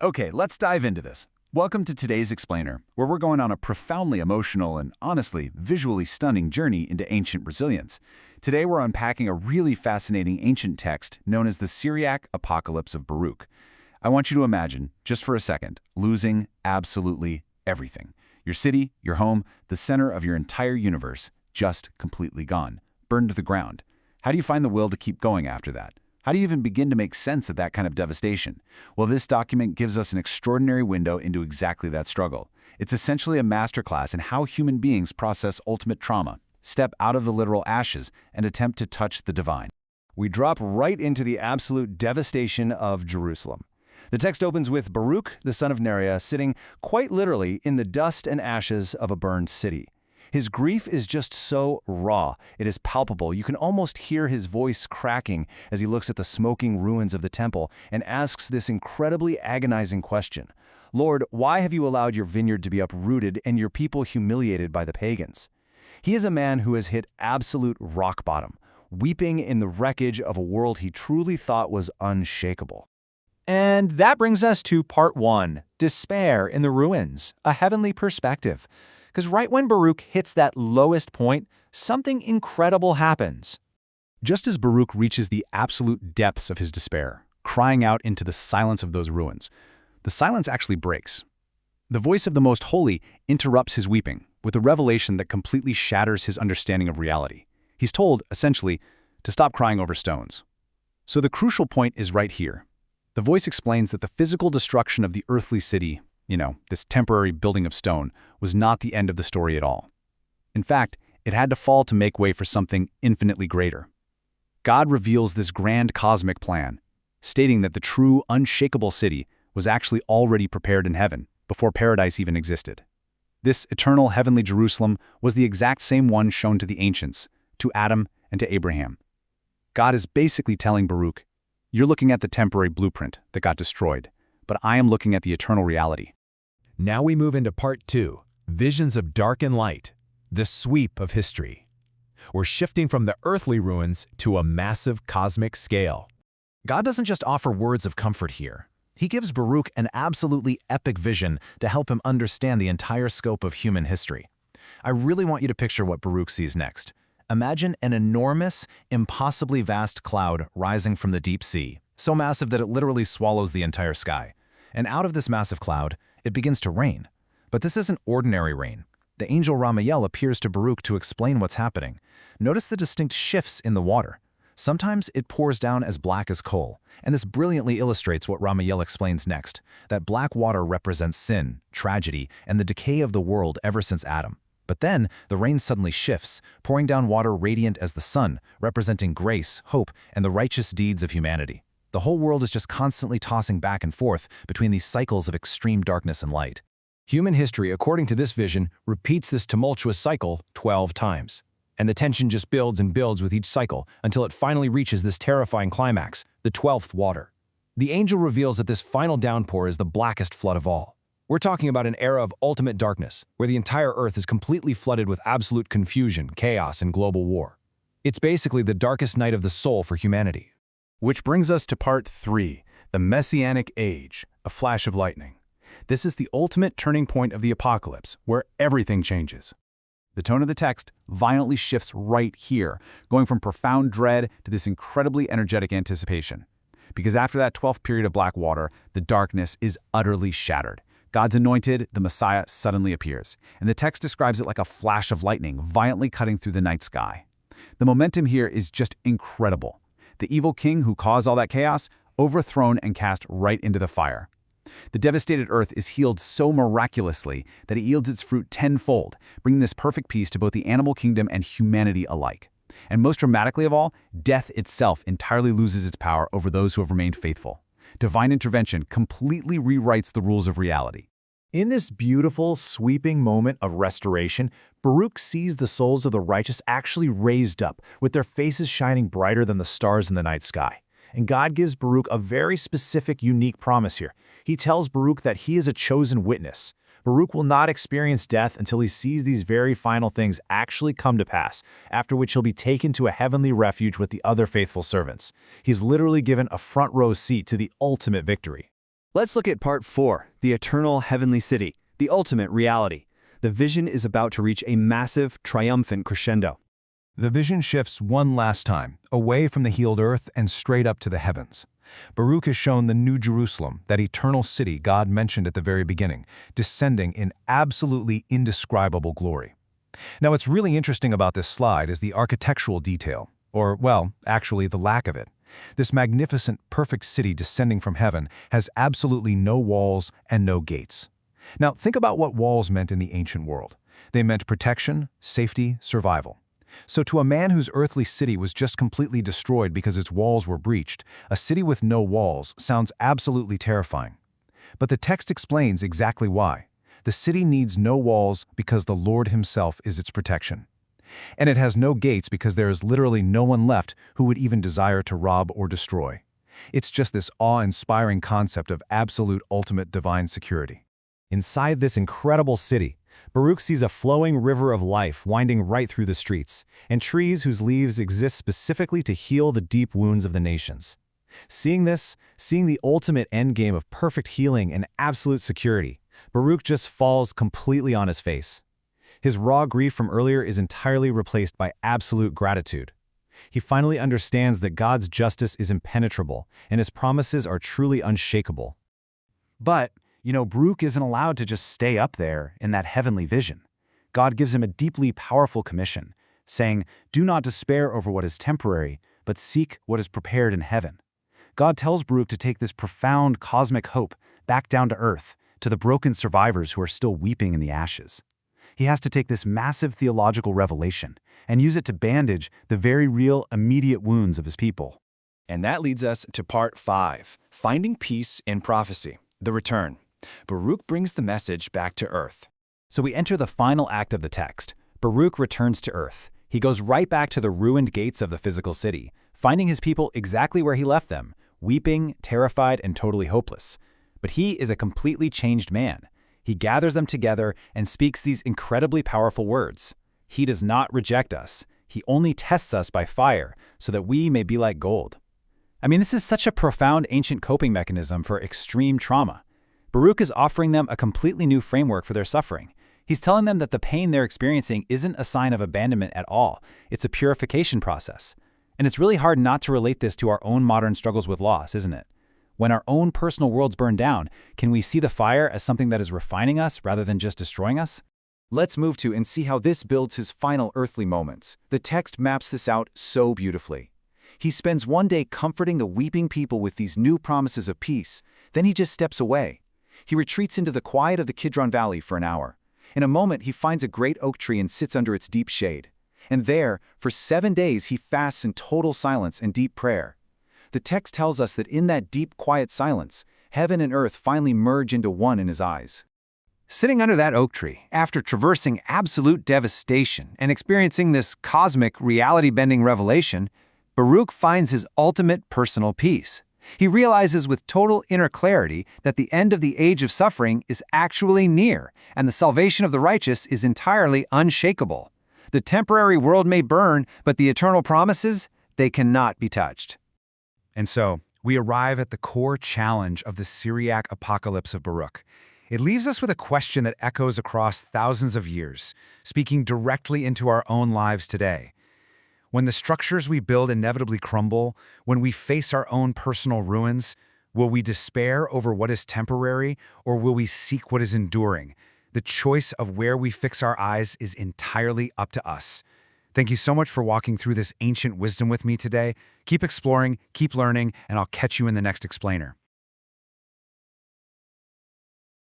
Okay, let's dive into this. Welcome to today's Explainer, where we're going on a profoundly emotional and, honestly, visually stunning journey into ancient Brazilians. Today we're unpacking a really fascinating ancient text known as the Syriac Apocalypse of Baruch. I want you to imagine, just for a second, losing absolutely everything. Your city, your home, the center of your entire universe, just completely gone, burned to the ground. How do you find the will to keep going after that? How do you even begin to make sense of that kind of devastation? Well, this document gives us an extraordinary window into exactly that struggle. It's essentially a masterclass in how human beings process ultimate trauma, step out of the literal ashes, and attempt to touch the divine. We drop right into the absolute devastation of Jerusalem. The text opens with Baruch, the son of Neriah, sitting quite literally in the dust and ashes of a burned city. His grief is just so raw. It is palpable. You can almost hear his voice cracking as he looks at the smoking ruins of the temple and asks this incredibly agonizing question. Lord, why have you allowed your vineyard to be uprooted and your people humiliated by the pagans? He is a man who has hit absolute rock bottom, weeping in the wreckage of a world he truly thought was unshakable. And that brings us to part 1, Despair in the Ruins, a Heavenly Perspective. Because right when Baruch hits that lowest point, something incredible happens. Just as Baruch reaches the absolute depths of his despair, crying out into the silence of those ruins, the silence actually breaks. The voice of the Most Holy interrupts his weeping with a revelation that completely shatters his understanding of reality. He's told, essentially, to stop crying over stones. So the crucial point is right here. The voice explains that the physical destruction of the earthly city, this temporary building of stone, was not the end of the story at all. In fact, it had to fall to make way for something infinitely greater. God reveals this grand cosmic plan, stating that the true, unshakable city was actually already prepared in heaven before paradise even existed. This eternal heavenly Jerusalem was the exact same one shown to the ancients, to Adam and to Abraham. God is basically telling Baruch, you're looking at the temporary blueprint that got destroyed, but I am looking at the eternal reality. Now we move into part 2, Visions of Dark and Light, the sweep of history. We're shifting from the earthly ruins to a massive cosmic scale. God doesn't just offer words of comfort here. He gives Baruch an absolutely epic vision to help him understand the entire scope of human history. I really want you to picture what Baruch sees next. Imagine an enormous, impossibly vast cloud rising from the deep sea, so massive that it literally swallows the entire sky. And out of this massive cloud, it begins to rain. But this isn't ordinary rain. The angel Ramiel appears to Baruch to explain what's happening. Notice the distinct shifts in the water. Sometimes it pours down as black as coal, and this brilliantly illustrates what Ramiel explains next, that black water represents sin, tragedy, and the decay of the world ever since Adam. But then, the rain suddenly shifts, pouring down water radiant as the sun, representing grace, hope, and the righteous deeds of humanity. The whole world is just constantly tossing back and forth between these cycles of extreme darkness and light. Human history, according to this vision, repeats this tumultuous cycle 12 times. And the tension just builds and builds with each cycle until it finally reaches this terrifying climax, the 12th water. The angel reveals that this final downpour is the blackest flood of all. We're talking about an era of ultimate darkness, where the entire earth is completely flooded with absolute confusion, chaos, and global war. It's basically the darkest night of the soul for humanity. Which brings us to part 3, the Messianic Age, a flash of lightning. This is the ultimate turning point of the apocalypse, where everything changes. The tone of the text violently shifts right here, going from profound dread to this incredibly energetic anticipation. Because after that 12th period of black water, the darkness is utterly shattered. God's anointed, the Messiah, suddenly appears, and the text describes it like a flash of lightning violently cutting through the night sky. The momentum here is just incredible. The evil king who caused all that chaos, overthrown and cast right into the fire. The devastated earth is healed so miraculously that it yields its fruit tenfold, bringing this perfect peace to both the animal kingdom and humanity alike. And most dramatically of all, death itself entirely loses its power over those who have remained faithful. Divine intervention completely rewrites the rules of reality. In this beautiful, sweeping moment of restoration, Baruch sees the souls of the righteous actually raised up, with their faces shining brighter than the stars in the night sky. And God gives Baruch a very specific, unique promise here. He tells Baruch that he is a chosen witness. Baruch will not experience death until he sees these very final things actually come to pass, after which he'll be taken to a heavenly refuge with the other faithful servants. He's literally given a front row seat to the ultimate victory. Let's look at part 4, the eternal heavenly city, the ultimate reality. The vision is about to reach a massive, triumphant crescendo. The vision shifts one last time, away from the healed earth and straight up to the heavens. Baruch is shown the New Jerusalem, that eternal city God mentioned at the very beginning, descending in absolutely indescribable glory. Now, what's really interesting about this slide is the architectural detail, or, well, actually the lack of it. This magnificent, perfect city descending from heaven has absolutely no walls and no gates. Now, think about what walls meant in the ancient world. They meant protection, safety, survival. So to a man whose earthly city was just completely destroyed because its walls were breached, a city with no walls sounds absolutely terrifying. But the text explains exactly why. The city needs no walls because the Lord himself is its protection. And it has no gates because there is literally no one left who would even desire to rob or destroy. It's just this awe-inspiring concept of absolute ultimate divine security. Inside this incredible city, Baruch sees a flowing river of life winding right through the streets, and trees whose leaves exist specifically to heal the deep wounds of the nations. Seeing this, seeing the ultimate endgame of perfect healing and absolute security, Baruch just falls completely on his face. His raw grief from earlier is entirely replaced by absolute gratitude. He finally understands that God's justice is impenetrable, and his promises are truly unshakable. But, Baruch isn't allowed to just stay up there in that heavenly vision. God gives him a deeply powerful commission, saying, "Do not despair over what is temporary, but seek what is prepared in heaven." God tells Baruch to take this profound cosmic hope back down to earth, to the broken survivors who are still weeping in the ashes. He has to take this massive theological revelation and use it to bandage the very real, immediate wounds of his people. And that leads us to part 5, Finding Peace in Prophecy, the Return. Baruch brings the message back to earth. So we enter the final act of the text. Baruch returns to earth. He goes right back to the ruined gates of the physical city, finding his people exactly where he left them, weeping, terrified, and totally hopeless. But he is a completely changed man. He gathers them together and speaks these incredibly powerful words. He does not reject us. He only tests us by fire so that we may be like gold. This is such a profound ancient coping mechanism for extreme trauma. Baruch is offering them a completely new framework for their suffering. He's telling them that the pain they're experiencing isn't a sign of abandonment at all. It's a purification process. And it's really hard not to relate this to our own modern struggles with loss, isn't it? When our own personal worlds burn down, can we see the fire as something that is refining us rather than just destroying us? Let's move to and see how this builds his final earthly moments. The text maps this out so beautifully. He spends one day comforting the weeping people with these new promises of peace. Then he just steps away. He retreats into the quiet of the Kidron Valley for an hour. In a moment, he finds a great oak tree and sits under its deep shade. And there, for 7 days, he fasts in total silence and deep prayer. The text tells us that in that deep, quiet silence, heaven and earth finally merge into one in his eyes. Sitting under that oak tree, after traversing absolute devastation and experiencing this cosmic, reality-bending revelation, Baruch finds his ultimate personal peace. He realizes with total inner clarity that the end of the age of suffering is actually near, and the salvation of the righteous is entirely unshakable. The temporary world may burn, but the eternal promises, they cannot be touched. And so, we arrive at the core challenge of the Syriac apocalypse of Baruch. It leaves us with a question that echoes across thousands of years, speaking directly into our own lives today. When the structures we build inevitably crumble, when we face our own personal ruins, will we despair over what is temporary, or will we seek what is enduring? The choice of where we fix our eyes is entirely up to us. Thank you so much for walking through this ancient wisdom with me today. Keep exploring, keep learning, and I'll catch you in the next explainer.